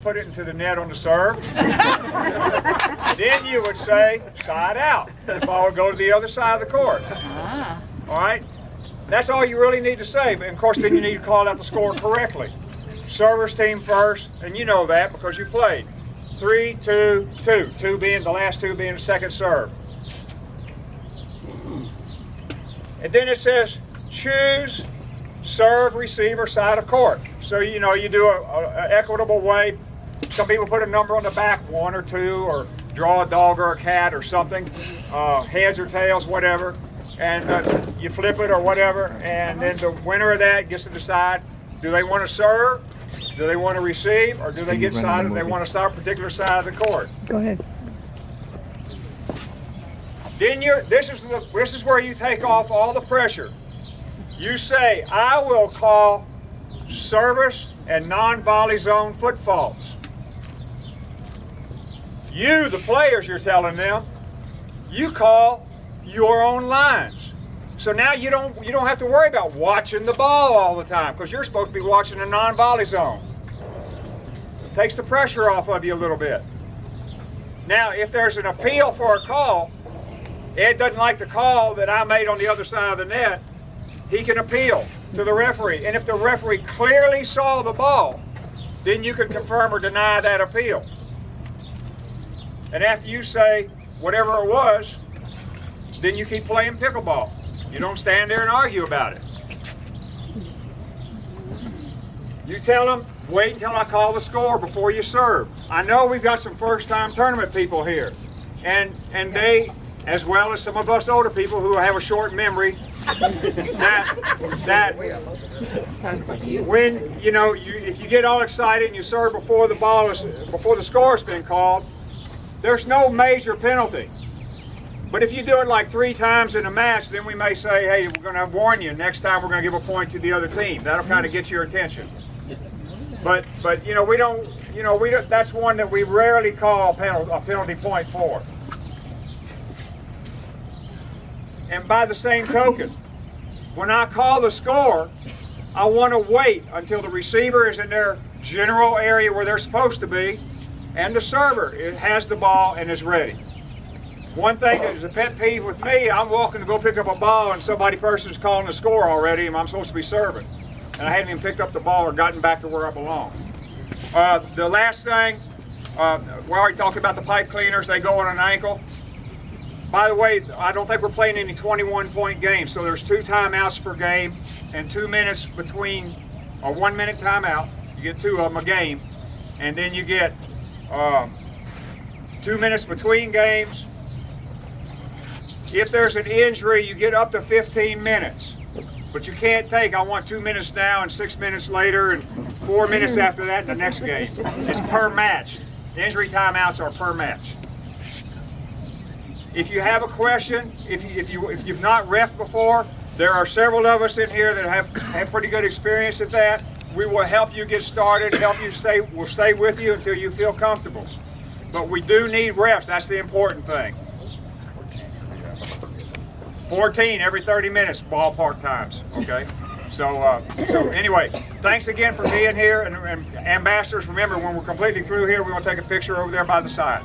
put it into the net on the serve. Then you would say side out. The ball would go to the other side of the court. All right? That's all you really need to say. But of course, then you need to call out the score correctly. Server's team first, and you know that because you played. 3, 2, 2. Two being the last two being the second serve. And then it says choose serve, receiver, side of court. So you know you do an equitable way. Some people put a number on the back, 1 or 2, or draw a dog or a cat or something, heads or tails, whatever, and you flip it or whatever, and then the winner of that gets to decide, do they want to serve, do they want to receive, or do they get decided they want to start a particular side of the court. Go ahead. Then this is where you take off all the pressure. You say, I will call service and non-volley zone foot faults. You, the players, you're telling them, you call your own lines. So now you don't have to worry about watching the ball all the time because you're supposed to be watching the non-volley zone. It takes the pressure off of you a little bit. Now, if there's an appeal for a call, Ed doesn't like the call that I made on the other side of the net, he can appeal to the referee. And if the referee clearly saw the ball, then you can confirm or deny that appeal. And after you say whatever it was, then you keep playing pickleball. You don't stand there and argue about it. You tell them, wait until I call the score before you serve. I know we've got some first-time tournament people here. And they, as well as some of us older people who have a short memory, that when if you get all excited and you serve before the score's been called, there's no major penalty. But if you do it like 3 times in a match, then we may say, hey, we're going to warn you. Next time we're going to give a point to the other team. That'll kind of get your attention. But we don't. That's one that we rarely call a penalty point for. And by the same token, when I call the score, I want to wait until the receiver is in their general area where they're supposed to be, and the server has the ball and is ready. One thing that is a pet peeve with me, I'm walking to go pick up a ball and person's calling the score already and I'm supposed to be serving. And I hadn't even picked up the ball or gotten back to where I belong. The last thing, we already talked about the pipe cleaners, they go on an ankle. By the way, I don't think we're playing any 21-point games, so there's 2 timeouts per game and 2 minutes between, a 1-minute timeout. You get 2 of them a game, and then you get 2 minutes between games. If there's an injury, you get up to 15 minutes. But you can't take, I want 2 minutes now and 6 minutes later and 4 minutes after that in the next game. It's per match. Injury timeouts are per match. If you have a question, if you've not reffed before, there are several of us in here that have pretty good experience at that. We will help you get started, we'll stay with you until you feel comfortable. But we do need refs, that's the important thing. 14 every 30 minutes, ballpark times, okay? So anyway, thanks again for being here, and ambassadors, remember when we're completely through here, we want to take a picture over there by the side.